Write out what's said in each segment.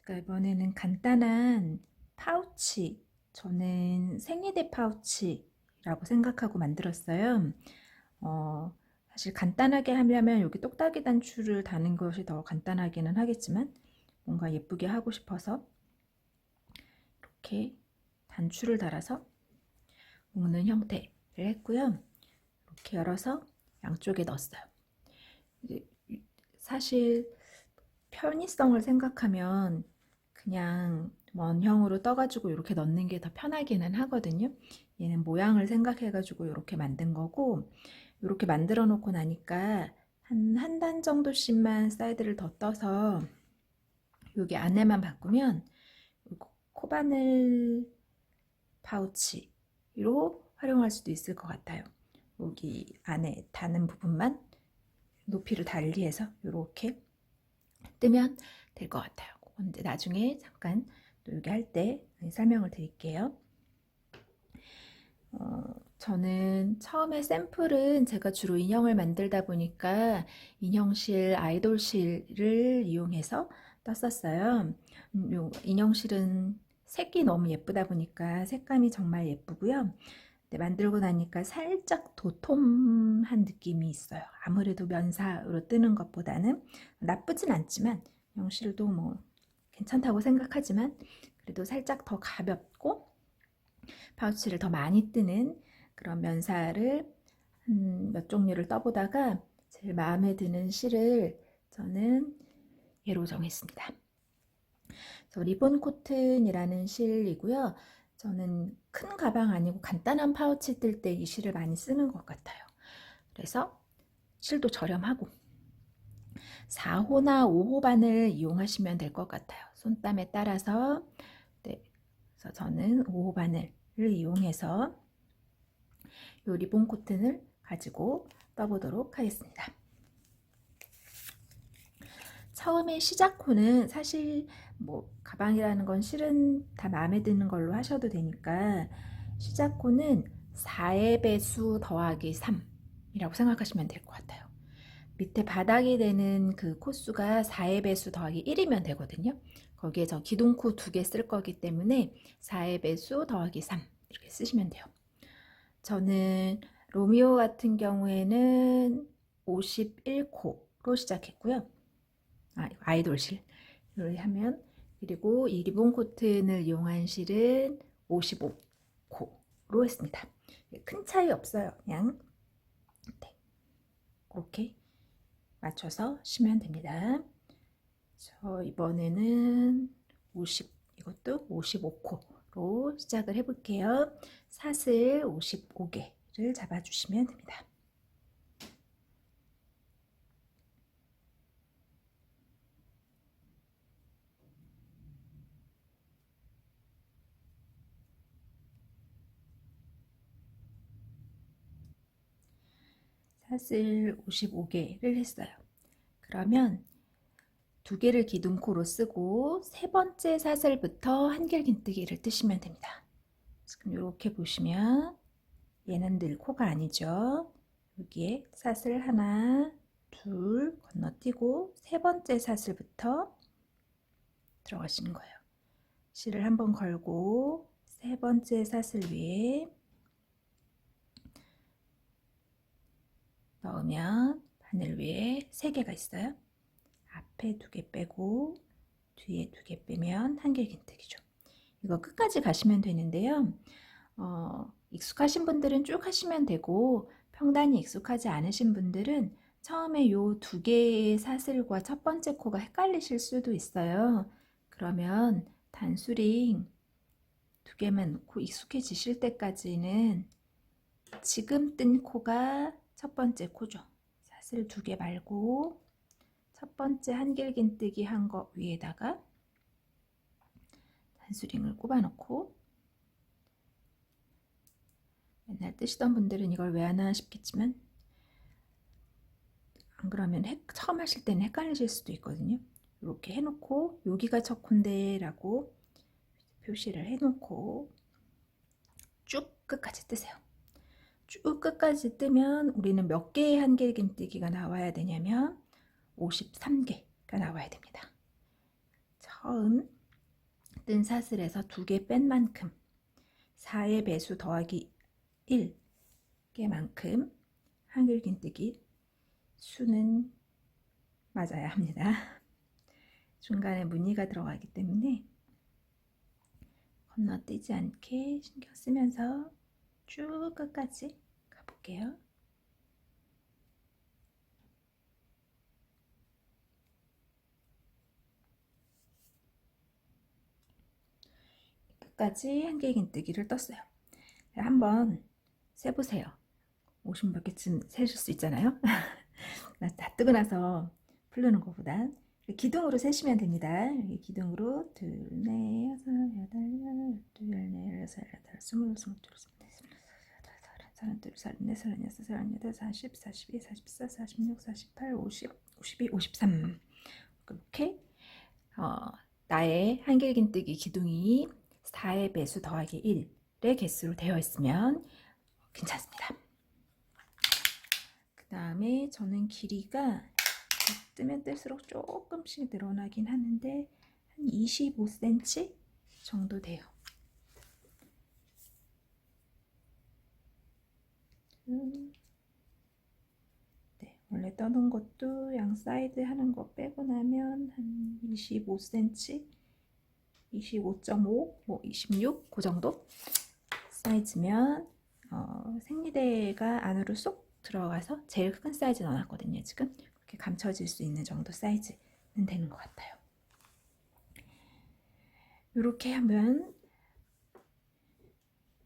제가 이번에는 간단한 파우치, 저는 생리대 파우치라고 생각하고 만들었어요. 어, 사실 간단하게 하려면 여기 똑딱이 단추를 다는 것이 더 간단하기는 하겠지만 뭔가 예쁘게 하고 싶어서 이렇게 단추를 달아서 묶는 형태를 했고요. 이렇게 열어서 양쪽에 넣었어요. 사실 편의성을 생각하면 그냥 원형으로 떠가지고 이렇게 넣는 게 더 편하기는 하거든요. 얘는 모양을 생각해가지고 이렇게 만든 거고, 이렇게 만들어 놓고 나니까 한 단 정도씩만 사이드를 더 떠서 여기 안에만 바꾸면 코바늘 파우치로 활용할 수도 있을 것 같아요. 여기 안에 다는 부분만 높이를 달리해서 이렇게 뜨면 될 것 같아요. 이제 나중에 잠깐 또 여기 할 때 설명을 드릴게요. 저는 처음에 샘플은 제가 주로 인형을 만들다 보니까 인형실, 아이돌실을 이용해서 떴었어요. 인형실은 색이 너무 예쁘다 보니까 색감이 정말 예쁘고요. 만들고 나니까 살짝 도톰한 느낌이 있어요. 아무래도 면사로 뜨는 것보다는 나쁘진 않지만 영실도 뭐 괜찮다고 생각하지만 그래도 살짝 더 가볍고 파우치를 더 많이 뜨는 그런 면사를 몇 종류를 떠보다가 제일 마음에 드는 실을 저는 얘로 정했습니다. 리본 코튼이라는 실이고요. 저는 큰 가방 아니고 간단한 파우치 뜰 때 이 실을 많이 쓰는 것 같아요. 그래서 실도 저렴하고 4호나 5호 바늘 이용하시면 될 것 같아요. 손땀에 따라서. 네, 그래서 저는 5호 바늘을 이용해서 이 리본 코튼을 가지고 떠보도록 하겠습니다. 처음에 시작호는 사실 뭐 가방이라는 건 실은 다 마음에 드는 걸로 하셔도 되니까 시작호는 4의 배수 더하기 3이라고 생각하시면 될 것 같아요. 밑에 바닥이 되는 그 코수가 4의 배수 더하기 1이면 되거든요. 거기에 저 기둥코 2개 쓸 거기 때문에 4의 배수 더하기 3 이렇게 쓰시면 돼요. 저는 로미오 같은 경우에는 51코로 시작했고요. 아이돌실을 하면, 그리고 이 리본 코튼을 이용한 실은 55코로 했습니다. 큰 차이 없어요. 그냥 그렇게 맞춰서 쉬면 됩니다. 저 이번에는 이것도 55코로 시작을 해볼게요. 사슬 55개를 잡아주시면 됩니다. 사슬 55개를 했어요. 그러면 2개를 기둥코로 쓰고 세 번째 사슬부터 한길긴뜨기를 뜨시면 됩니다. 지금 이렇게 보시면 얘는 늘 코가 아니죠. 여기에 사슬 하나, 둘 건너뛰고 세 번째 사슬부터 들어가시는 거예요. 실을 한번 걸고 세 번째 사슬 위에 넣으면 바늘 위에 3개가 있어요. 앞에 2개 빼고 뒤에 2개 빼면 한길긴뜨기죠. 이거 끝까지 가시면 되는데요. 익숙하신 분들은 쭉 하시면 되고 평단이 익숙하지 않으신 분들은 처음에 요 2개의 사슬과 첫 번째 코가 헷갈리실 수도 있어요. 그러면 단수링 2개만 놓고 익숙해지실 때까지는 지금 뜬 코가 첫 번째 코죠. 사슬 2개 말고 첫 번째 한길긴뜨기 한 거 위에다가 단수링을 꼽아 놓고, 맨날 뜨시던 분들은 이걸 왜 하나 싶겠지만 안 그러면 처음 하실 때는 헷갈리실 수도 있거든요. 이렇게 해놓고 여기가 첫 콘데 라고 표시를 해놓고 쭉 끝까지 뜨세요. 쭉 끝까지 뜨면 우리는 몇 개의 한길긴뜨기가 나와야 되냐면 53개가 나와야 됩니다. 처음 뜬 사슬에서 2개 뺀 만큼 4의 배수 더하기 1개만큼 한길긴뜨기 수는 맞아야 합니다. 중간에 무늬가 들어가기 때문에 건너뛰지 않게 신경 쓰면서 쭉 끝까지 가볼게요. 끝까지 한길긴뜨기를 떴어요. 한번 세보세요. 50몇 개쯤 세실 수 있잖아요. 다 뜨고 나서 풀르는 것보다 기둥으로 세시면 됩니다. 기둥으로 2, 4, 6, 8, 12, 14, 15, 16, 17, 18, 32, 34, 35, 40, 42, 44, 46, 48, 50, 52, 53 이렇게 나의 한길긴뜨기 기둥이 4의 배수 더하기 1의 개수로 되어 있으면 괜찮습니다. 그 다음에 저는 길이가 뜨면 뜰수록 조금씩 늘어나긴 하는데 한 25cm 정도 돼요. 네, 원래 떠는 것도 양 사이드 하는 거 빼고 나면 한 25cm, 25.5, 뭐 26, 그 정도 사이즈면 생리대가 안으로 쏙 들어가서 제일 큰 사이즈 넣어놨거든요. 지금 이렇게 감춰질 수 있는 정도 사이즈는 되는 것 같아요. 이렇게 하면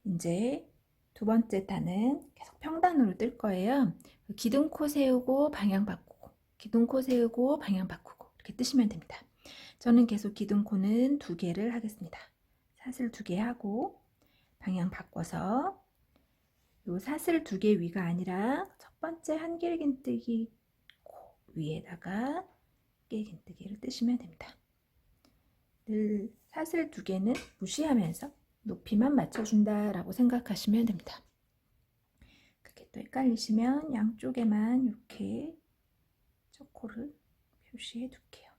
이제 두 번째 단은 계속 평단으로 뜰 거예요. 기둥코 세우고 방향 바꾸고, 기둥코 세우고 방향 바꾸고 이렇게 뜨시면 됩니다. 저는 계속 기둥코는 2개를 하겠습니다. 사슬 2개 하고 방향 바꿔서 요 사슬 2개 위가 아니라 첫 번째 한길긴뜨기 코 위에다가 한길긴뜨기를 뜨시면 됩니다. 늘 사슬 2개는 무시하면서 높이만 맞춰준다 라고 생각하시면 됩니다. 그게 또 헷갈리시면 양쪽에만 이렇게 첫 코를 표시해 둘게요.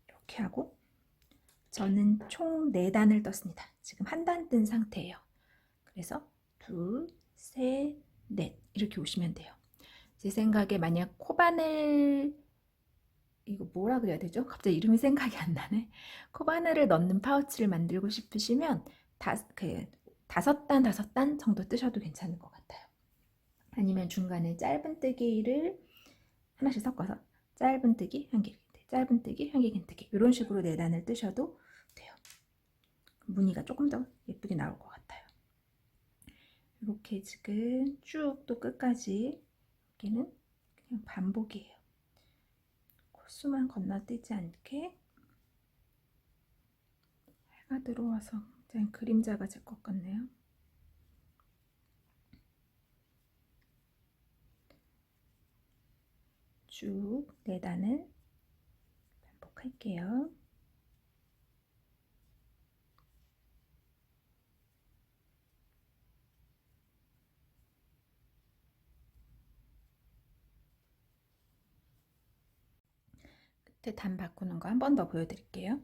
이렇게 하고 저는 총 4단을 떴습니다. 지금 한 단 뜬 상태예요. 그래서 2, 3, 4 이렇게 오시면 돼요. 제 생각에 만약 코바늘 이거 뭐라 그래야 되죠? 갑자기 이름이 생각이 안 나네. 코바늘을 넣는 파우치를 만들고 싶으시면 5단 정도 뜨셔도 괜찮을 것 같아요. 아니면 중간에 짧은뜨기를 하나씩 섞어서 짧은뜨기, 한길긴뜨기, 짧은뜨기, 한길긴뜨기 이런 식으로 4단을 뜨셔도 돼요. 무늬가 조금 더 예쁘게 나올 것 같아요. 이렇게 지금 쭉 또 끝까지 여기는 그냥 반복이에요. 코수만 건너뛰지 않게 해가 들어와서 굉장히 그림자가 질 것 같네요. 쭉 4단을 반복할게요. 끝에 단 바꾸는 거 한 번 더 보여드릴게요.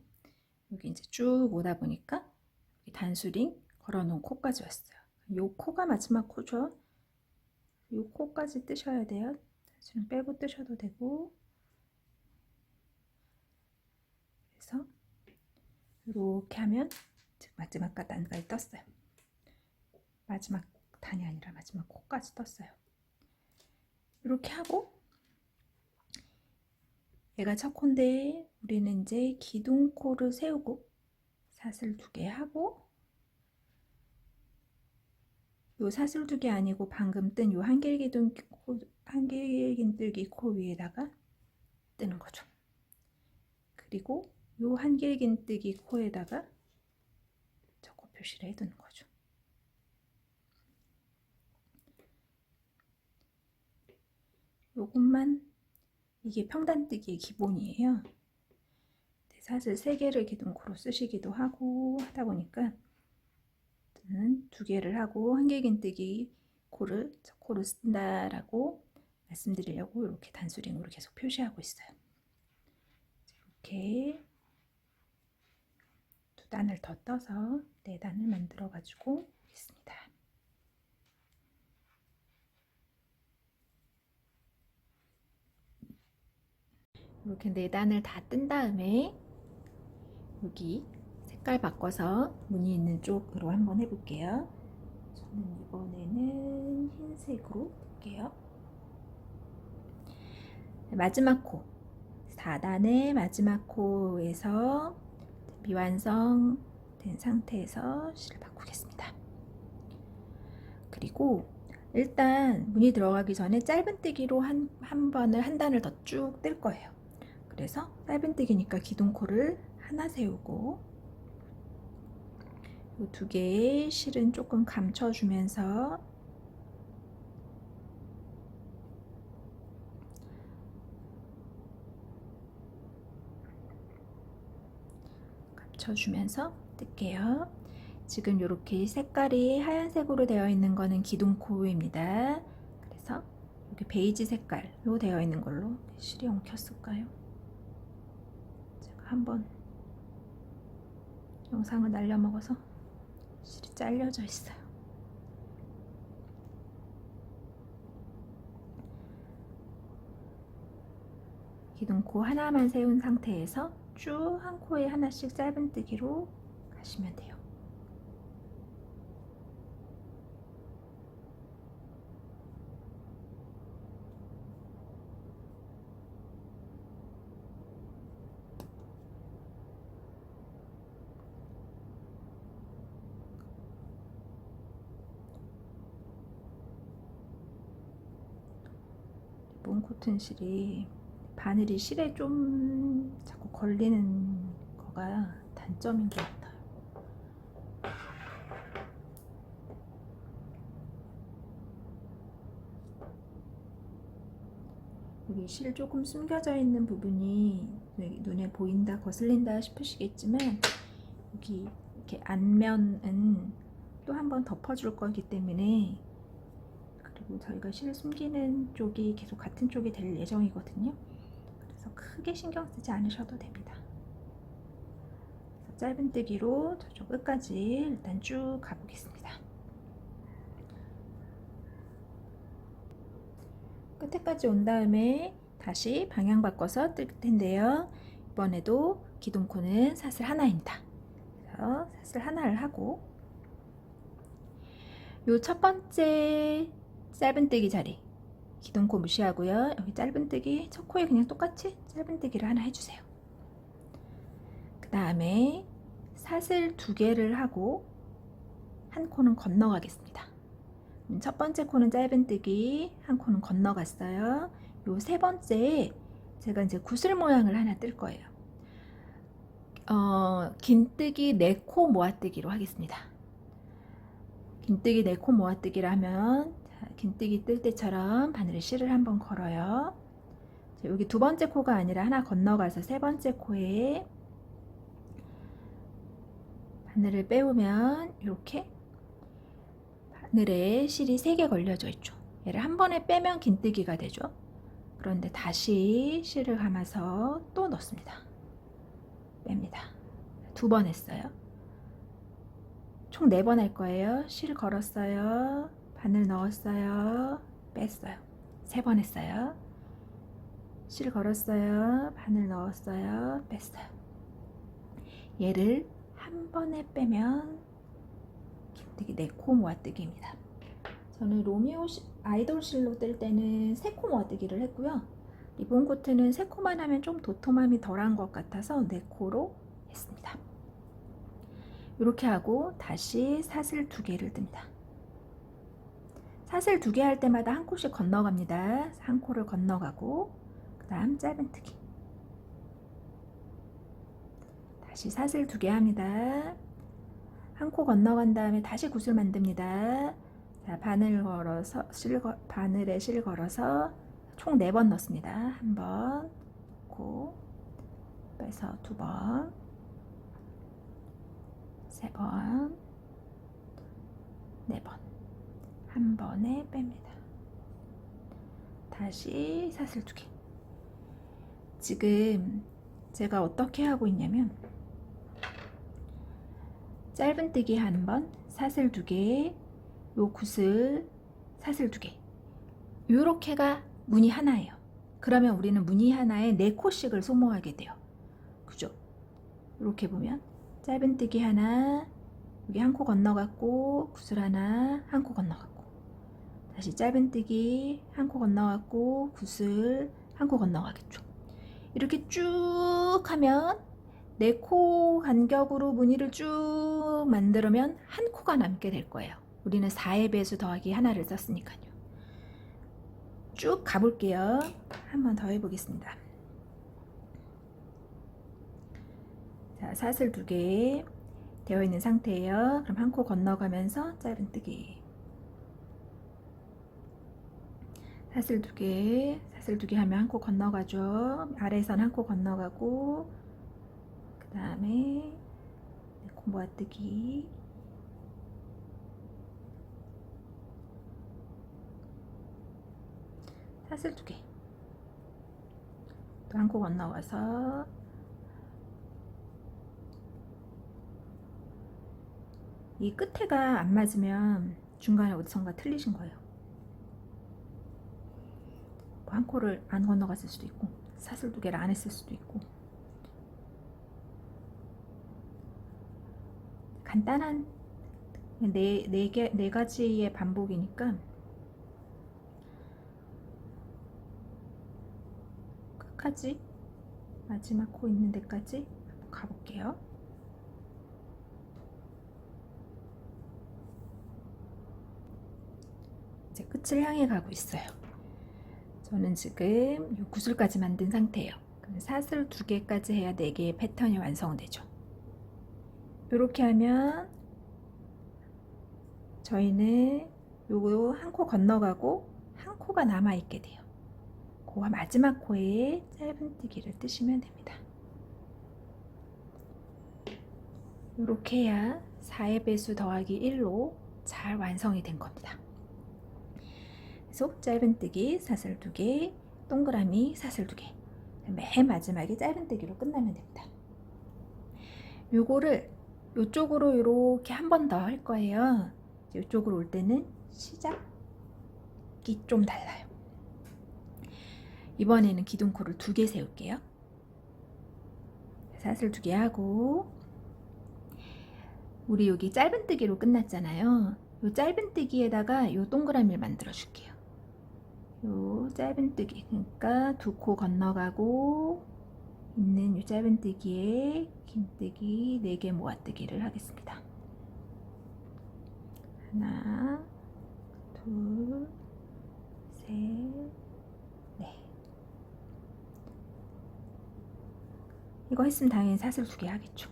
여기 이제 쭉 오다 보니까 단수링 걸어놓은 코까지 왔어요. 요 코가 마지막 코죠. 요 코까지 뜨셔야 돼요. 단수링 빼고 뜨셔도 되고. 그래서 이렇게 하면 마지막 단까지 떴어요. 마지막 단이 아니라 마지막 코까지 떴어요. 이렇게 하고 얘가 첫 코인데 우리는 이제 기둥코를 세우고 사슬 2개 하고 요 사슬 2개 아니고 방금 뜬 요 한길긴뜨기 코 위에다가 뜨는 거죠. 그리고 요 한길긴뜨기 코에다가 저코 표시를 해두는 거죠. 요것만 이게 평단뜨기의 기본이에요. 사슬 3개를 기둥코로 쓰시기도 하고 하다 보니까 저는 2개를 하고 한길긴뜨기 코를 첫 코를 쓴다라고 말씀드리려고 이렇게 단수링으로 계속 표시하고 있어요. 이렇게 두 단을 더 떠서 네 단을 만들어 가지고 있습니다. 이렇게 네 단을 다 뜬 다음에 여기 색깔 바꿔서 무늬 있는 쪽으로 한번 해볼게요. 저는 이번에는 흰색으로 볼게요. 마지막 코 4단의 마지막 코에서 미완성된 상태에서 실을 바꾸겠습니다. 그리고 일단 무늬 들어가기 전에 짧은뜨기로 한 단을 더 쭉 뜰 거예요. 그래서 짧은뜨기니까 기둥코를 하나 세우고 이 두 개의 실은 조금 감춰주면서 뜰게요. 지금 이렇게 색깔이 하얀색으로 되어 있는 거는 기둥코입니다. 그래서 이렇게 베이지 색깔로 되어 있는 걸로 실이 엉켰을까요? 제가 한번 영상을 날려먹어서 실이 잘려져 있어요. 기둥코 하나만 세운 상태에서 쭉 한 코에 하나씩 짧은뜨기로 가시면 돼요. 리본 코튼 실이 바늘이 실에 좀 자꾸 걸리는 거가 단점인 것 같아요. 여기 실 조금 숨겨져 있는 부분이 눈에 보인다, 거슬린다 싶으시겠지만 여기 이렇게 안면은 또 한 번 덮어줄 거기 때문에, 그리고 저희가 실 숨기는 쪽이 계속 같은 쪽이 될 예정이거든요. 그래서 크게 신경 쓰지 않으셔도 됩니다. 짧은뜨기로 저쪽 끝까지 일단 쭉 가보겠습니다. 끝에까지 온 다음에 다시 방향 바꿔서 뜰 텐데요. 이번에도 기둥코는 사슬 하나입니다. 그래서 사슬 하나를 하고 요 첫 번째 짧은뜨기 자리 기둥코 무시하고요. 여기 짧은뜨기 첫 코에 그냥 똑같이 짧은뜨기를 하나 해주세요. 그 다음에 사슬 두 개를 하고 한 코는 건너가겠습니다. 첫 번째 코는 짧은뜨기, 한 코는 건너갔어요. 요 세 번째에 제가 이제 구슬 모양을 하나 뜰 거예요. 긴뜨기 4코 모아뜨기로 하겠습니다. 긴뜨기 4코 모아뜨기를 하면 긴뜨기 뜰 때처럼 바늘에 실을 한번 걸어요. 여기 두 번째 코가 아니라 하나 건너가서 세 번째 코에 바늘을 빼오면 이렇게 바늘에 실이 3개 걸려져 있죠. 얘를 한 번에 빼면 긴뜨기가 되죠. 그런데 다시 실을 감아서 또 넣습니다. 뺍니다. 2번 했어요. 총 4번 할 거예요. 실 걸었어요. 바늘 넣었어요. 뺐어요. 3번 했어요. 실 걸었어요. 바늘 넣었어요. 뺐어요. 얘를 한 번에 빼면 긴뜨기 4코 모아뜨기입니다. 저는 로미오 아이돌 실로 뜰 때는 3코 모아뜨기를 했고요. 리본 코트는 3코만 하면 좀 도톰함이 덜한 것 같아서 4코로 했습니다. 이렇게 하고 다시 사슬 2개를 뜹니다. 사슬 2개 할 때마다 한 코씩 건너갑니다. 한 코를 건너가고 그 다음 짧은뜨기, 다시 사슬 2개 합니다. 한 코 건너간 다음에 다시 구슬 만듭니다. 자, 바늘에 실 걸어서 총 4번 넣습니다. 한 번 넣고 빼서 2번, 3번, 4번 한 번에 뺍니다. 다시 사슬 2개. 지금 제가 어떻게 하고 있냐면 짧은뜨기 1번, 사슬 2개, 요 굿을 사슬 2개. 요렇게가 무늬 하나예요. 그러면 우리는 무늬 하나에 4코씩을 소모하게 돼요. 그죠? 이렇게 보면 짧은뜨기 하나, 여기 1코 건너갔고, 굿을 하나, 1코 건너갔고, 다시 짧은뜨기 1코 건너갔고, 굿을 1코 건너가겠죠. 이렇게 쭉 하면 4코 간격으로 무늬를 쭉 만들면 1코가 남게 될 거예요. 우리는 4의 배수 더하기 하나를 썼으니까요. 쭉 가볼게요. 한 번 더 해보겠습니다. 자, 사슬 2개 되어 있는 상태예요. 그럼 1코 건너가면서 짧은뜨기. 사슬 2개, 사슬 2개 하면 1코 건너가죠. 아래선 1코 건너가고, 그 다음에 4코 모아뜨기. 사슬 2개. 또 1코 건너가서 이 끝에가 안 맞으면 중간에 어디선가 틀리신 거예요. 뭐 1코를 안 건너갔을 수도 있고, 사슬 2개를 안 했을 수도 있고. 간단한 네 가지의 반복이니까 끝까지 마지막 코 있는 데까지 한번 가볼게요. 이제 끝을 향해 가고 있어요. 저는 지금 요 구슬까지 만든 상태예요. 그럼 사슬 2개까지 해야 4개의 패턴이 완성되죠. 이렇게 하면 저희는 요거 1코 건너가고 1코가 남아있게 돼요. 그 마지막 코에 짧은뜨기를 뜨시면 됩니다. 이렇게 해야 4의 배수 더하기 1로 잘 완성이 된 겁니다. 계속 짧은뜨기 사슬 2개, 동그라미 사슬 2개, 맨 마지막에 짧은뜨기로 끝나면 됩니다. 요거를 요쪽으로 이렇게 한 번 더 할 거예요. 이쪽으로 올 때는 시작이 좀 달라요. 이번에는 기둥코를 2개 세울게요. 사슬 2개 하고, 우리 여기 짧은뜨기로 끝났잖아요. 요 짧은뜨기에다가 요 동그라미를 만들어 줄게요. 요 짧은뜨기, 그러니까 2코 건너가고 있는 요 짧은뜨기에 긴뜨기 4개 모아뜨기를 하겠습니다. 하나, 둘, 셋, 넷. 이거 했으면 당연히 사슬 2개 하겠죠.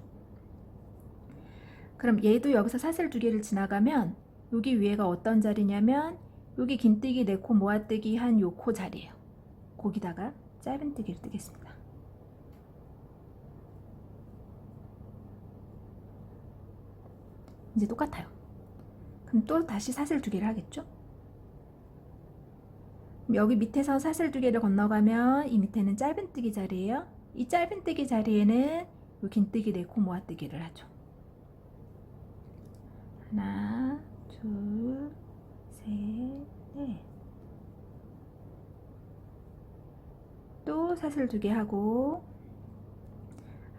그럼 얘도 여기서 사슬 2개를 지나가면 여기 위에가 어떤 자리냐면 여기 긴뜨기 4코 모아뜨기 한 요 코 자리예요. 거기다가 짧은뜨기를 뜨겠습니다. 이제 똑같아요. 그럼 또 다시 사슬 2개를 하겠죠? 여기 밑에서 사슬 2개를 건너가면 이 밑에는 짧은뜨기 자리예요. 이 짧은뜨기 자리에는 요 긴뜨기 4코 모아뜨기를 하죠. 하나, 둘, 셋, 넷. 또 사슬 2개 하고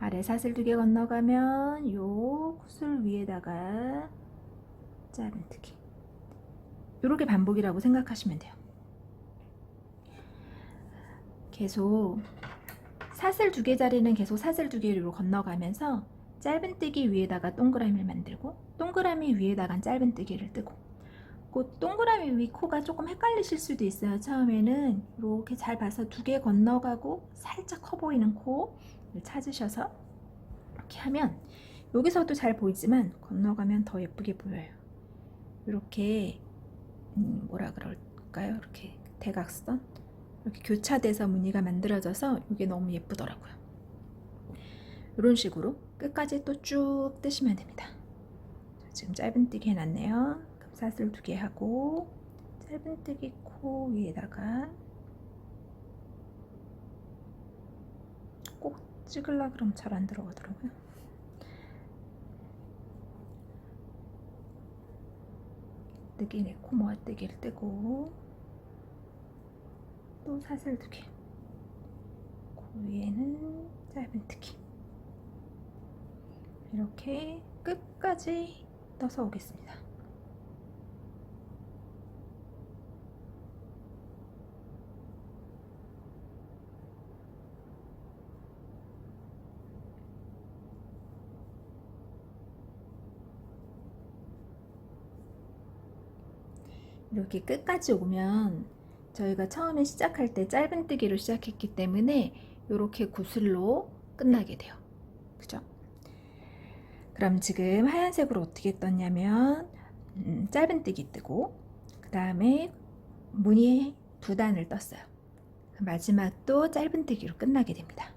아래 사슬 2개 건너가면 요 굿을 위에다가 짧은뜨기. 요렇게 반복이라고 생각하시면 돼요. 계속 사슬 2개 자리는 계속 사슬 2개로 건너가면서 짧은뜨기 위에다가 동그라미를 만들고 동그라미 위에다가 짧은뜨기를 뜨고, 그 동그라미 위 코가 조금 헷갈리실 수도 있어요. 처음에는 이렇게 잘 봐서 2개 건너가고 살짝 커 보이는 코를 찾으셔서 이렇게 하면 여기서도 잘 보이지만 건너가면 더 예쁘게 보여요. 이렇게 뭐라 그럴까요? 이렇게 대각선 이렇게 교차돼서 무늬가 만들어져서 이게 너무 예쁘더라고요. 이런 식으로 끝까지 또 쭉 뜨시면 됩니다. 지금 짧은뜨기 해놨네요. 그럼 사슬 2개 하고 짧은뜨기 코 위에다가 찍으려 그러면 잘 안 들어가더라고요. 뜨기 내코 모아뜨기를 뜨고 또 사슬 2개, 그 위에는 짧은뜨기, 이렇게 끝까지 떠서 오겠습니다. 이렇게 끝까지 오면 저희가 처음에 시작할 때 짧은뜨기로 시작했기 때문에 이렇게 구슬로 끝나게 돼요. 그죠? 그럼 지금 하얀색으로 어떻게 떴냐면 짧은뜨기 뜨고 그 다음에 무늬 2단을 떴어요. 마지막도 짧은뜨기로 끝나게 됩니다.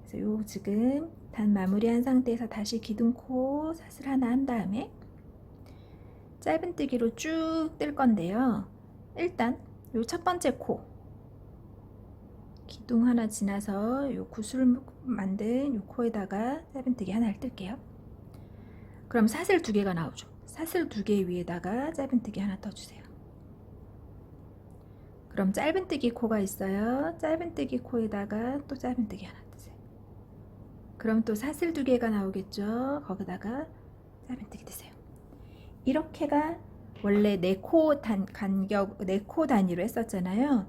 그래서 요 지금 단 마무리한 상태에서 다시 기둥코 사슬 하나 한 다음에 짧은뜨기로 쭉 뜰 건데요. 일단 요 첫 번째 코 기둥 하나 지나서 요 구슬 만든 요 코에다가 짧은뜨기 하나를 뜰게요. 그럼 사슬 2개가 나오죠. 사슬 2개 위에다가 짧은뜨기 하나 떠주세요. 그럼 짧은뜨기 코가 있어요. 짧은뜨기 코에다가 또 짧은뜨기 하나 뜨세요. 그럼 또 사슬 2개가 나오겠죠. 거기다가 짧은뜨기 뜨세요. 이렇게가 원래 4코 간격 4코 단위로 했었잖아요.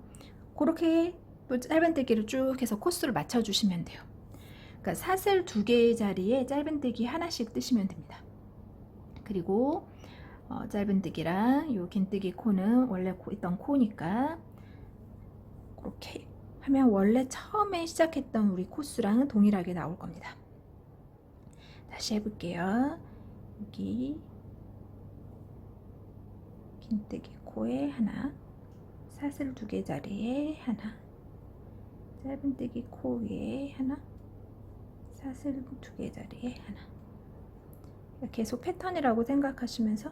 그렇게 또 짧은뜨기를 쭉 해서 코스를 맞춰주시면 돼요. 그러니까 사슬 2개의 자리에 짧은뜨기 하나씩 뜨시면 됩니다. 그리고 짧은뜨기랑 요 긴뜨기 코는 원래 있던 코니까 그렇게 하면 원래 처음에 시작했던 우리 코스랑 동일하게 나올 겁니다. 다시 해볼게요. 여기 긴뜨기 코에 하나, 사슬 2개 자리에 하나, 짧은뜨기 코 위에 하나, 사슬 2개 자리에 하나. 계속 패턴이라고 생각하시면서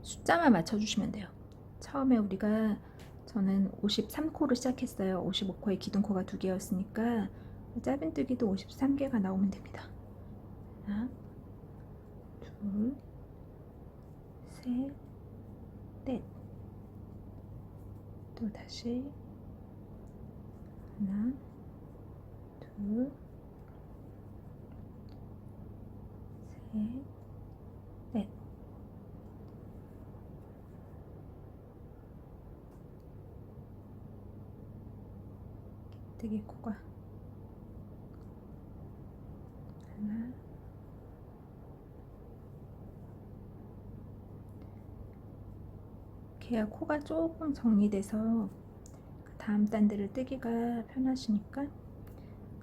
숫자만 맞춰주시면 돼요. 처음에 저는 53코를 시작했어요. 55코에 기둥코가 2개였으니까 짧은뜨기도 53개가 나오면 됩니다. 하나, 둘, 셋, 넷. 또 다시 하나, 둘, 셋, 넷. 긴뜨기 코가 하나, 이렇게 코가 조금 정리돼서 그 다음 단들을 뜨기가 편하시니까.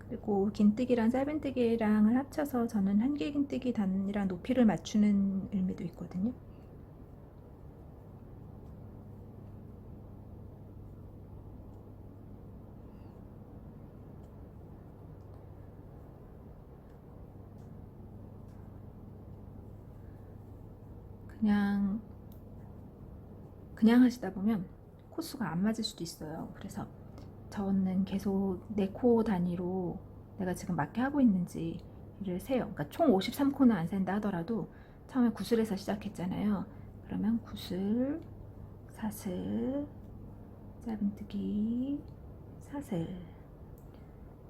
그리고 긴뜨기랑 짧은뜨기랑을 합쳐서 저는 한길 긴뜨기 단이랑 높이를 맞추는 의미도 있거든요. 그냥 하시다 보면 코수가 안 맞을 수도 있어요. 그래서 저는 계속 4코 단위로 내가 지금 맞게 하고 있는지를 세요. 그러니까 총 53코는 안 센다 하더라도 처음에 구슬에서 시작했잖아요. 그러면 구슬, 사슬, 짧은뜨기, 사슬,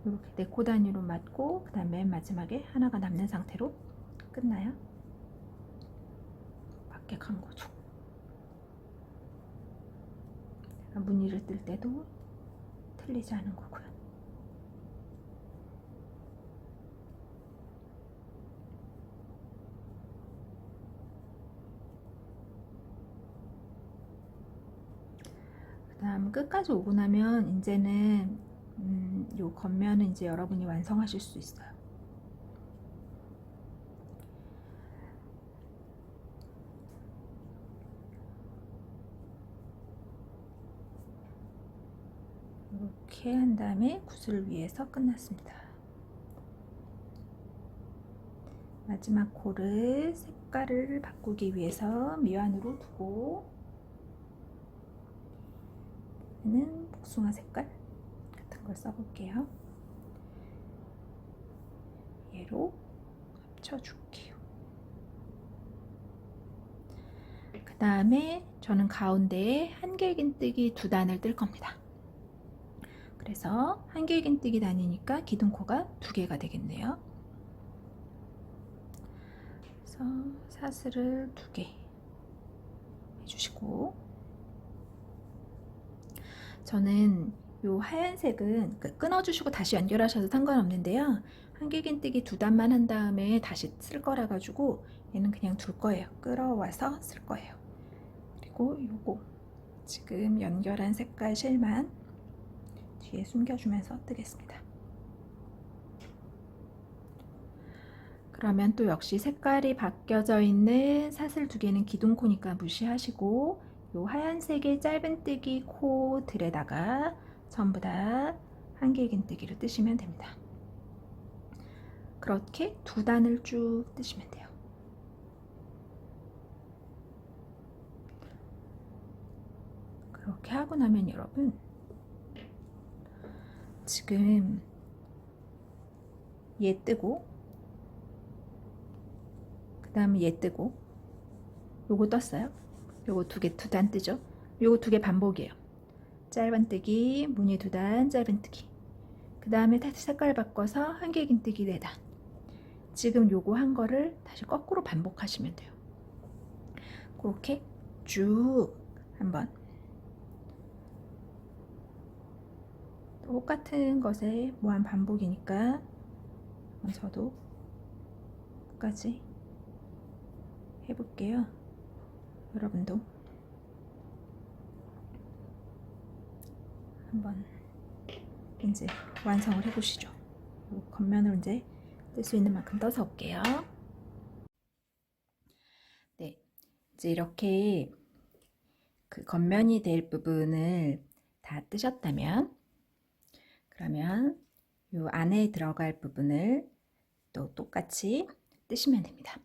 이렇게 4코 단위로 맞고 그 다음 맨 마지막에 하나가 남는 상태로 끝나요. 맞게 간 거죠. 무늬를 뜰 때도 틀리지 않은 거고요. 그 다음 끝까지 오고 나면 이제는 요 겉면은 이제 여러분이 완성하실 수 있어요. 이렇게 한 다음에 구슬 위에서 끝났습니다. 마지막 코를 색깔을 바꾸기 위해서 미완으로 두고 얘는 복숭아 색깔 같은 걸 써볼게요. 얘로 합쳐줄게요. 그 다음에 저는 가운데에 한길긴뜨기 2단을 뜰 겁니다. 그래서 한길긴뜨기 단이니까 기둥코가 2개가 되겠네요. 그래서 사슬을 2개 해주시고, 저는 요 하얀색은 끊어주시고 다시 연결하셔도 상관없는데요. 한길긴뜨기 2단만 한 다음에 다시 쓸 거라 가지고 얘는 그냥 둘 거예요. 끌어와서 쓸 거예요. 그리고 요거 지금 연결한 색깔 실만 뒤에 숨겨주면서 뜨겠습니다. 그러면 또 역시 색깔이 바뀌어져 있는 사슬 2개는 기둥코니까 무시하시고, 요 하얀색의 짧은뜨기 코들에다가 전부 다 한길긴뜨기를 뜨시면 됩니다. 그렇게 2단을 쭉 뜨시면 돼요. 그렇게 하고 나면 여러분, 지금 얘 뜨고, 그 다음에 얘 뜨고, 요거 떴어요. 요거 2단 뜨죠. 요거 2개 반복이에요. 짧은뜨기, 무늬 2단, 짧은뜨기. 그 다음에 다시 색깔 바꿔서 한길긴뜨기 4단. 지금 요거 한 거를 다시 거꾸로 반복하시면 돼요. 그렇게 쭉 한번 똑같은 것의 무한 반복이니까 저도 끝까지 해볼게요. 여러분도 한번 이제 완성을 해보시죠. 겉면을 이제 뜰 수 있는 만큼 떠서 올게요. 네, 이제 이렇게 그 겉면이 될 부분을 다 뜨셨다면, 그러면 이 안에 들어갈 부분을 또 똑같이 뜨시면 됩니다.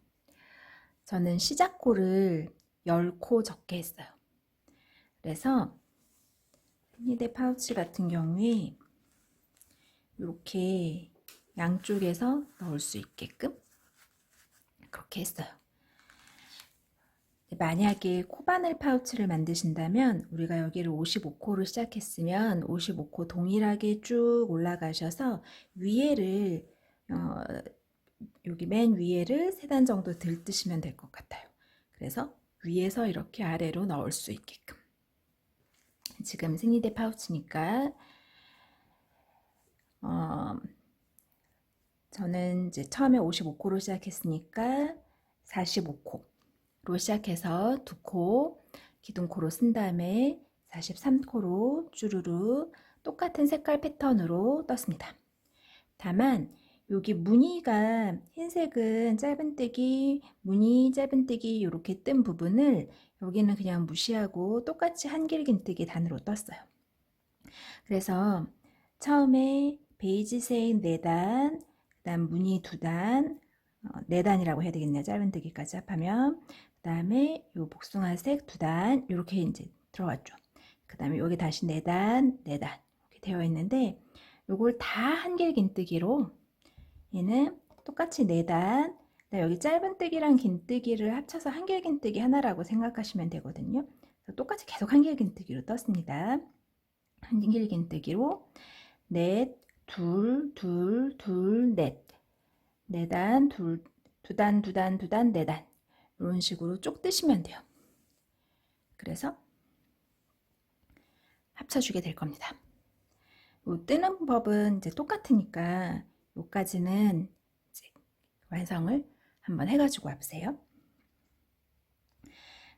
저는 시작코를 10코 적게 했어요. 그래서 스니데 파우치 같은 경우에 이렇게 양쪽에서 넣을 수 있게끔 그렇게 했어요. 만약에 코바늘 파우치를 만드신다면, 우리가 여기를 55코로 시작했으면 55코 동일하게 쭉 올라가셔서 위에를 여기 맨 위에를 3단 정도 들뜨시면 될 것 같아요. 그래서 위에서 이렇게 아래로 넣을 수 있게끔. 지금 스니데 파우치니까 저는 이제 처음에 55코로 시작했으니까 45코로 시작해서 2코 기둥코로 쓴 다음에 43코로 쭈루루 똑같은 색깔 패턴으로 떴습니다. 다만 여기 무늬가 흰색은 짧은뜨기, 무늬 짧은뜨기 이렇게 뜬 부분을 여기는 그냥 무시하고 똑같이 한길긴뜨기 단으로 떴어요. 그래서 처음에 베이지색 4단, 그 다음 무늬 2단, 4단이라고 해야 되겠네요. 짧은뜨기까지 합하면. 그 다음에 요 복숭아색 2단 이렇게 이제 들어왔죠. 그 다음에 여기 다시 4단, 4단 이렇게 되어 있는데, 요걸 다 한길긴뜨기로, 얘는 똑같이 4단, 여기 짧은뜨기랑 긴뜨기를 합쳐서 한길긴뜨기 하나라고 생각하시면 되거든요. 똑같이 계속 한길긴뜨기로 떴습니다. 한길긴뜨기로 넷, 둘, 둘, 둘, 넷, 4단, 2단, 2단, 2단, 4단 이런 식으로 쭉 뜨시면 돼요. 그래서 합쳐주게 될 겁니다. 요 뜨는 법은 이제 똑같으니까 요까지는 이제 완성을 한번 해가지고 와보세요.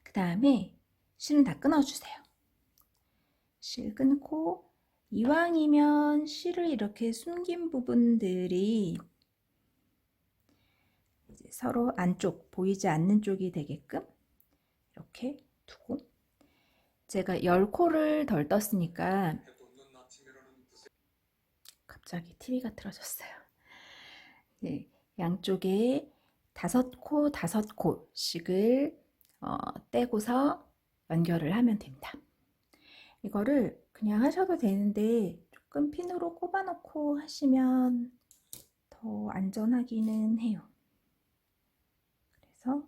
그 다음에 실은 다 끊어주세요. 실 끊고, 이왕이면 실을 이렇게 숨긴 부분들이 이제 서로 안쪽 보이지 않는 쪽이 되게끔 이렇게 두고, 제가 10코를 덜 떴으니까 갑자기 TV가 틀어졌어요. 네, 양쪽에 5코 5코씩을 떼고서 연결을 하면 됩니다. 이거를 그냥 하셔도 되는데 조금 핀으로 꼽아 놓고 하시면 더 안전하기는 해요. 그래서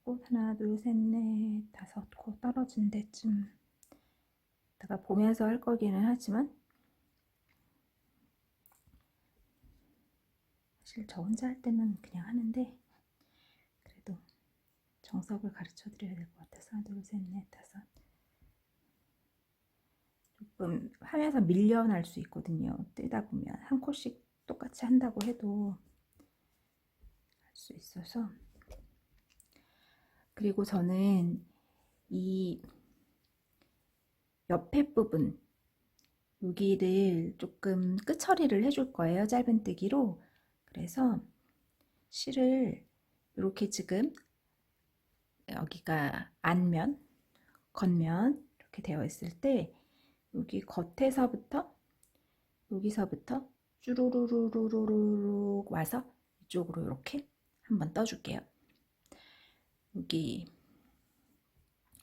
꽃 하나, 둘, 셋, 넷, 다섯 코 떨어진 데쯤 내가 보면서 할 거기는 하지만 사실 저 혼자 할 때는 그냥 하는데 그래도 정석을 가르쳐 드려야 될 것 같아서 하나, 둘, 셋, 넷, 다섯. 조금 하면서 밀려날 수 있거든요. 뜨다 보면 한 코씩 똑같이 한다고 해도 할 수 있어서. 그리고 저는 이 옆에 부분 여기를 조금 끝 처리를 해줄 거예요. 짧은뜨기로. 그래서 실을 이렇게 지금 여기가 안면, 겉면 이렇게 되어 있을 때 여기 겉에서부터 여기서부터 쭈루루루루루루 와서 이쪽으로 이렇게 한번 떠줄게요. 여기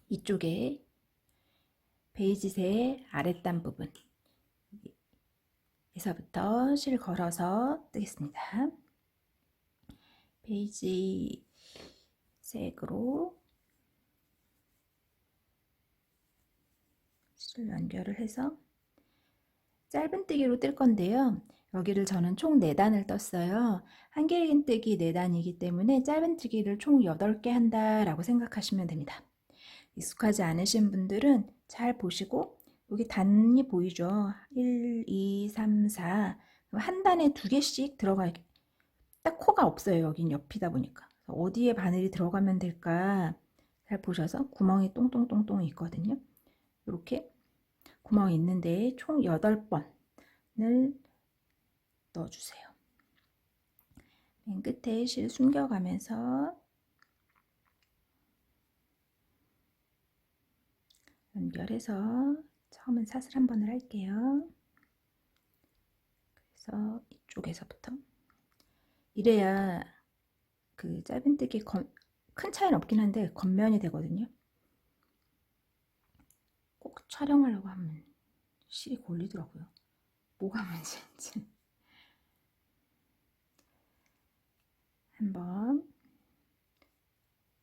이쪽에 베이지색 아랫단 부분 에서부터 실 걸어서 뜨겠습니다. 베이지 색으로 실 연결을 해서 짧은뜨기로 뜰 건데요. 여기를 저는 총 4단을 떴어요. 한길긴뜨기 4단이기 때문에 짧은뜨기를 총 8개 한다라고 생각하시면 됩니다. 익숙하지 않으신 분들은 잘 보시고 여기 단이 보이죠? 1, 2, 3, 4. 한 단에 2개씩 들어가. 딱 코가 없어요. 여긴 옆이다 보니까. 어디에 바늘이 들어가면 될까 잘 보셔서 구멍이 똥똥똥똥 있거든요. 이렇게 구멍이 있는데 총 8번을 넣어주세요. 맨 끝에 실 숨겨가면서 연결해서 처음엔 사슬 한 번을 할게요. 그래서 이쪽에서부터 이래야 그 짧은뜨기 큰 차이는 없긴 한데 겉면이 되거든요. 꼭 촬영하려고 하면 실이 걸리더라고요. 뭐가 문제인지. 한 번,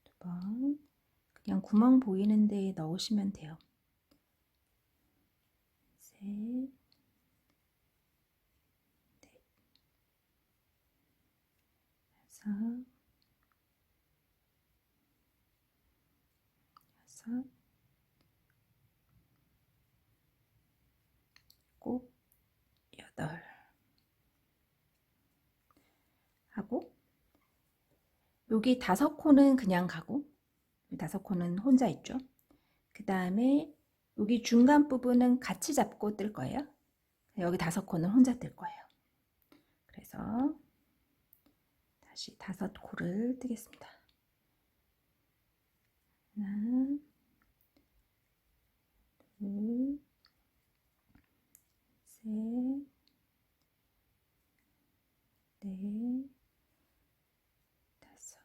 두 번, 그냥 구멍 보이는 데에 넣으시면 돼요. 셋, 넷, 다섯, 여섯, 일곱, 여덟 하고 여기 5코는 그냥 가고 5코는 혼자 있죠. 그 다음에 여기 중간 부분은 같이 잡고 뜰 거예요. 여기 5코는 혼자 뜰 거예요. 그래서 다시 5코를 뜨겠습니다. 하나, 둘, 셋, 넷, 다섯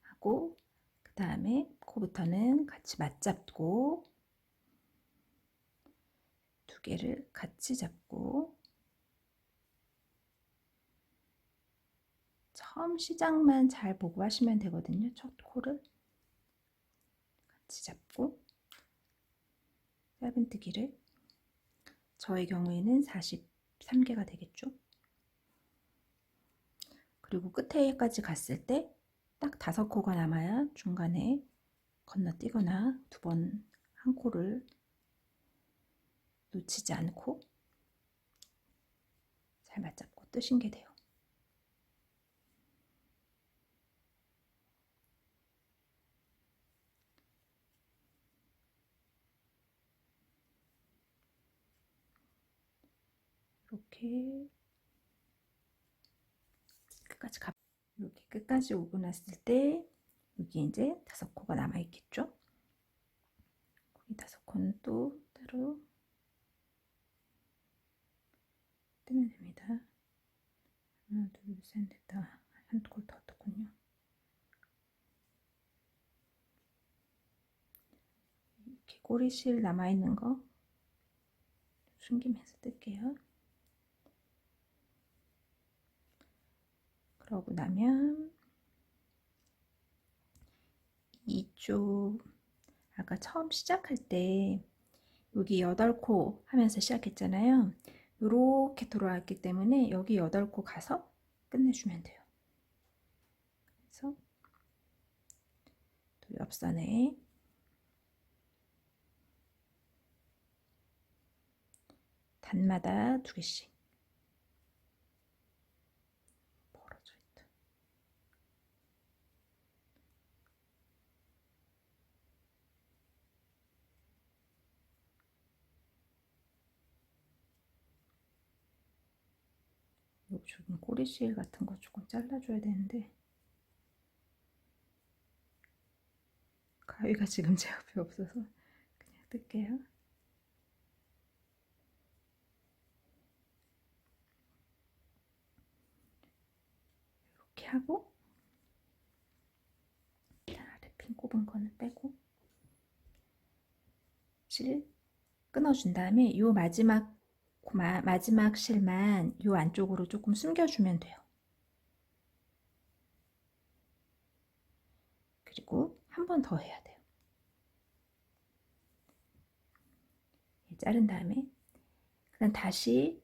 하고 그 다음에 코부터는 같이 맞잡고 2개를 같이 잡고 처음 시작만 잘 보고 하시면 되거든요. 첫 코를 같이 잡고 짧은뜨기를 저의 경우에는 43개가 되겠죠. 그리고 끝에까지 갔을 때 딱 5코가 남아야 중간에 건너뛰거나 2번 한 코를 놓치지 않고 잘 맞잡고 뜨신 게 돼요. 이렇게 끝까지 이렇게 끝까지 오고 났을 때 여기 이제 5코가 남아 있겠죠. 이 5코는 또 따로 뜨면 됩니다. 하나, 둘, 셋, 넷, 다 한 코 더 떴군요. 이렇게 꼬리실 남아있는 거 숨기면서 뜰게요. 그러고 나면 이쪽 아까 처음 시작할 때 여기 8코 하면서 시작했잖아요. 이렇게 돌아왔기 때문에 여기 8코 가서 끝내주면 돼요. 그래서 또 옆선에 단마다 2개씩 벌어져 있다. 요 조금 꼬리실 같은 거 조금 잘라줘야 되는데 가위가 지금 제 옆에 없어서 그냥 뜰게요. 이렇게 하고 아래 핀 꼽은 거는 빼고 실 끊어준 다음에 요 마지막 실만 요 안쪽으로 조금 숨겨주면 돼요. 그리고 한 번 더 해야 돼요. 자른 다음에 그다음 다시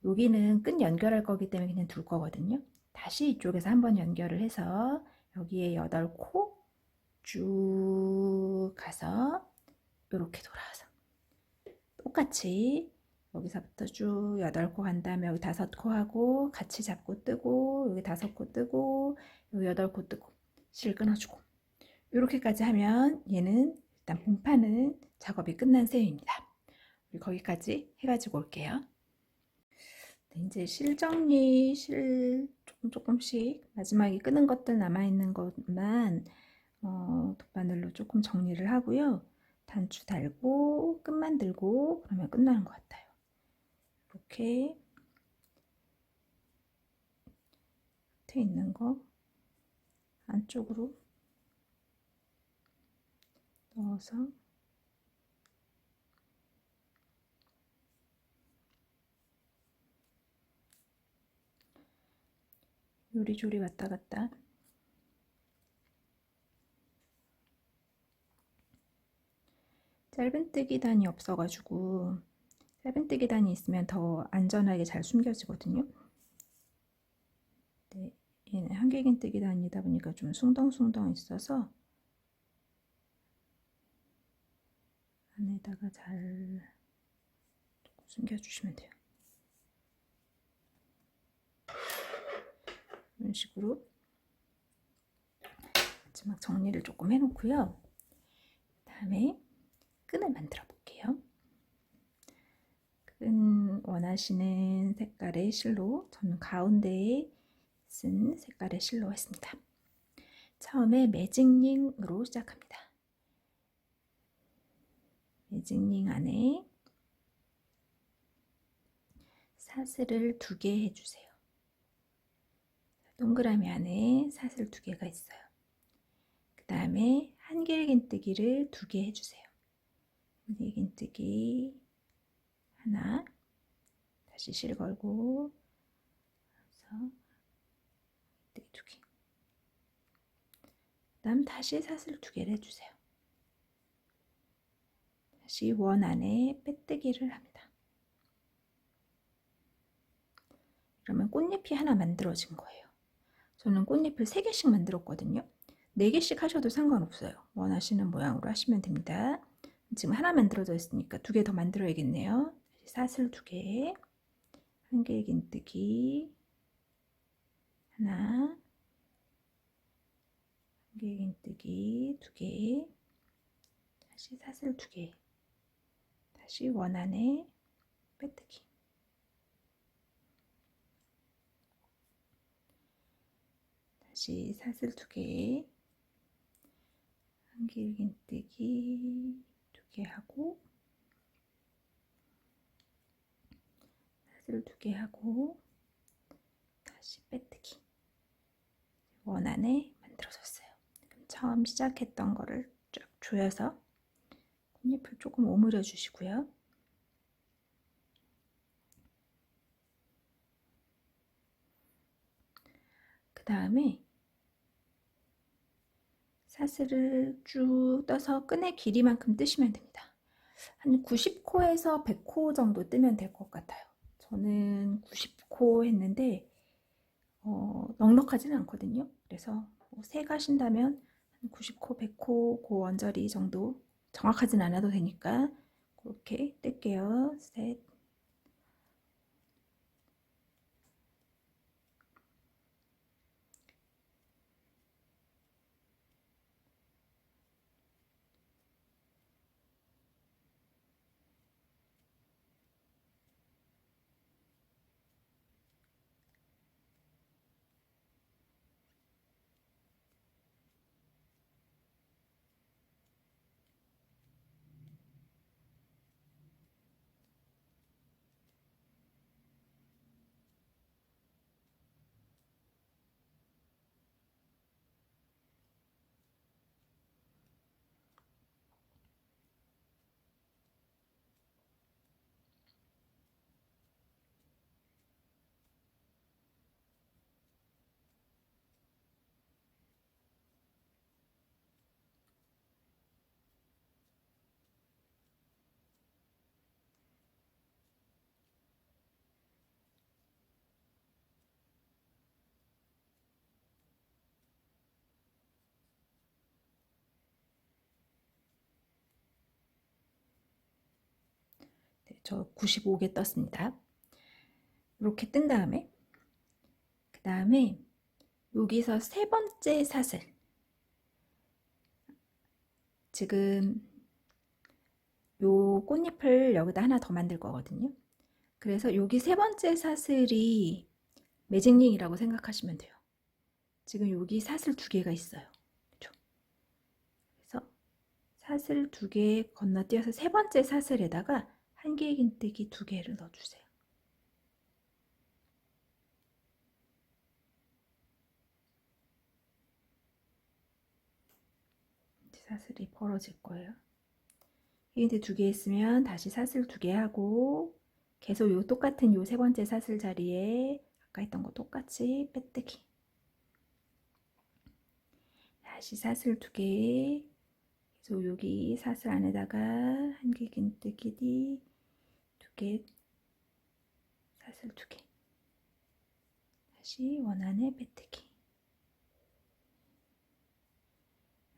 여기는 끈 연결할 거기 때문에 그냥 둘 거거든요. 다시 이쪽에서 한번 연결을 해서 여기에 8코 쭉 가서 이렇게 돌아와서 똑같이 여기서부터 쭉 8코 간 다음에 여기 5코 하고 같이 잡고 뜨고 여기 5코 뜨고 여기 8코 뜨고 실 끊어주고 이렇게까지 하면 얘는 일단 본판은 작업이 끝난 셈입니다. 우리 거기까지 해가지고 올게요. 네, 이제 실 정리, 실 조금씩 마지막에 끄는 것들 남아있는 것만 돗바늘로 조금 정리를 하고요. 단추 달고 끝만 들고 그러면 끝나는 것 같아요. 이렇게 밑에 있는 거 안쪽으로 넣어서 요리조리 왔다 갔다 짧은뜨기 단이 없어가지고 짧은뜨기 단이 있으면 더 안전하게 잘 숨겨지거든요. 네, 얘는 한길긴뜨기 단이다 보니까 좀 숭덩숭덩 있어서 안에다가 잘 숨겨주시면 돼요. 이런 식으로 마지막 정리를 조금 해놓고요. 다음에 끈을 만들어 볼게요. 끈 원하시는 색깔의 실로 저는 가운데에 쓴 색깔의 실로 했습니다. 처음에 매직링으로 시작합니다. 매직링 안에 사슬을 2개 해주세요. 동그라미 안에 사슬 2개가 있어요. 그 다음에 한길긴뜨기를 2개 해주세요. 한길긴뜨기 하나, 다시 실 걸고 그래서 2개. 그 다음 다시 사슬 2개를 해주세요. 다시 원 안에 빼뜨기를 합니다. 그러면 꽃잎이 하나 만들어진 거예요. 저는 꽃잎을 3개씩 만들었거든요. 4개씩 하셔도 상관없어요. 원하시는 모양으로 하시면 됩니다. 지금 하나 만들어져 있으니까 2개 더 만들어야겠네요. 사슬 2개, 한길긴뜨기 하나, 한길긴뜨기 2개, 다시 사슬 2개, 다시 원 안에 빼뜨기. 다시 사슬 2개, 한길긴뜨기 2개 하고 사슬 2개 하고 다시 빼뜨기. 원 안에 만들어졌어요. 그럼 처음 시작했던 거를 쭉 조여서 꽃잎을 조금 오므려 주시고요. 그 다음에 사슬을 쭉 떠서 끈의 길이만큼 뜨시면 됩니다. 한 90코에서 100코 정도 뜨면 될 것 같아요. 저는 90코 했는데 넉넉하지는 않거든요. 그래서 세 가신다면 90코, 100코 그 언저리 정도, 정확하진 않아도 되니까 그렇게 뜰게요. 셋. 네, 저 95개 떴습니다. 이렇게 뜬 다음에 그 다음에 여기서 세 번째 사슬, 지금 요 꽃잎을 여기다 하나 더 만들 거거든요. 그래서 여기 세 번째 사슬이 매직링이라고 생각하시면 돼요. 지금 여기 사슬 두 개가 있어요. 그렇죠? 그래서 사슬 두 개 건너뛰어서 세 번째 사슬에다가 한길긴뜨기 두 개를 넣어주세요. 사슬이 벌어질 거예요. 길긴뜨기 두 개 있으면 다시 사슬 두 개 하고 계속 요 똑같은 요 세 번째 사슬 자리에 아까 했던 거 똑같이 빼뜨기. 다시 사슬 두 개, 그래서 여기 사슬 안에다가 한길긴뜨기 두 개, 사슬 두 개, 다시 원안에 빼뜨기,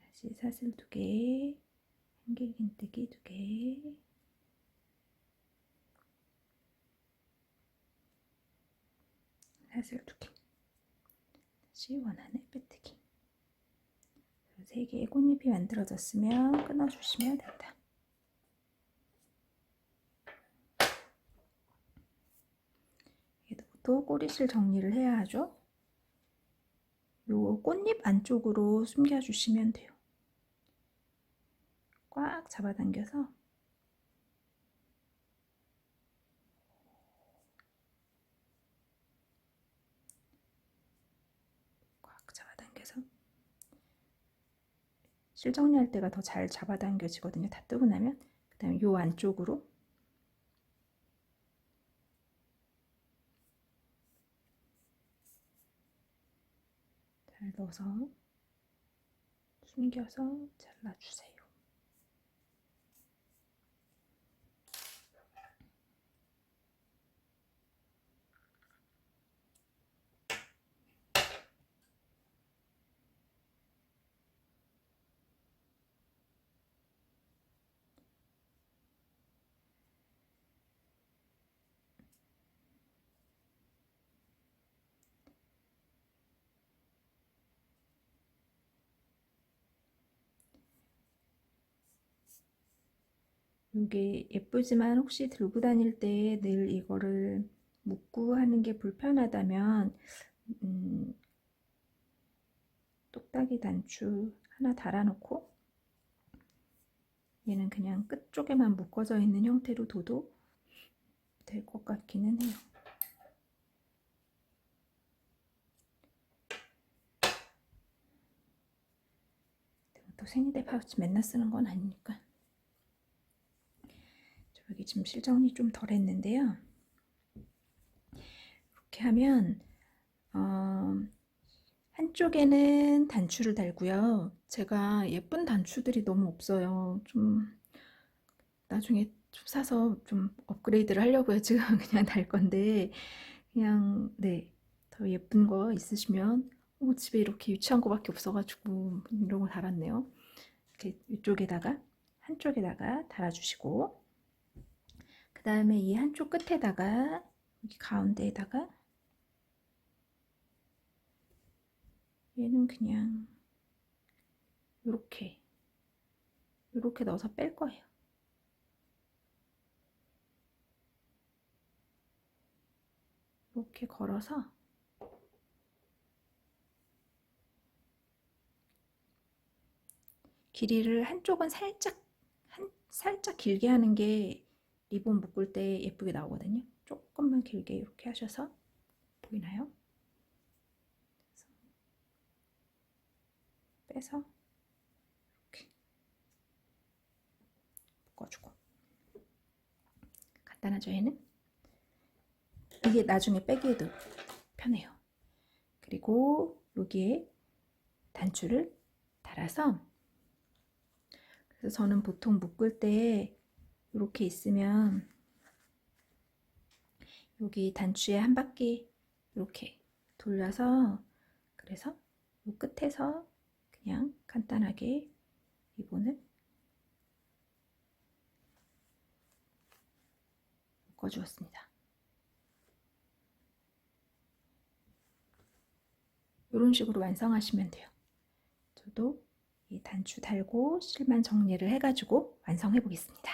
다시 사슬 두 개, 한길긴뜨기 두 개, 사슬 두 개, 다시 원안에 빼뜨기. 세 개의 꽃잎이 만들어졌으면 끊어주시면 된다. 얘도 꼬리실 정리를 해야 하죠. 요 꽃잎 안쪽으로 숨겨주시면 돼요. 꽉 잡아당겨서 꽉 잡아당겨서 실 정리할 때가 더 잘 잡아당겨지거든요. 다 뜨고 나면. 그 다음에 요 안쪽으로 잘 넣어서 숨겨서 잘라주세요. 이게 예쁘지만 혹시 들고 다닐 때 늘 이거를 묶고 하는 게 불편하다면 똑딱이 단추 하나 달아놓고 얘는 그냥 끝 쪽에만 묶어져 있는 형태로 둬도 될 것 같기는 해요. 또 생리대 파우치 맨날 쓰는 건 아니니까. 지금 실정이 좀 덜 했는데요. 이렇게 하면 한쪽에는 단추를 달고요. 제가 예쁜 단추들이 너무 없어요. 좀 나중에 좀 사서 좀 업그레이드를 하려고요. 지금 그냥 달 건데 그냥 네, 더 예쁜 거 있으시면 집에 이렇게 유치한 거밖에 없어가지고 이런 거 달았네요. 이렇게 이쪽에다가 한쪽에다가 달아주시고 그 다음에 이 한쪽 끝에다가 여기 가운데에다가 얘는 그냥 이렇게 넣어서 뺄 거예요. 이렇게 걸어서 길이를 한쪽은 살짝 길게 하는 게 리본 묶을 때 예쁘게 나오거든요. 조금만 길게 이렇게 하셔서 보이나요? 빼서 이렇게 묶어주고 간단하죠 얘는? 이게 나중에 빼기에도 편해요. 그리고 여기에 단추를 달아서 그래서 저는 보통 묶을 때 이렇게 있으면 여기 단추에 한 바퀴 이렇게 돌려서 그래서 이 끝에서 그냥 간단하게 리본을 묶어주었습니다. 이런 식으로 완성하시면 돼요. 저도 이 단추 달고 실만 정리를 해가지고 완성해 보겠습니다.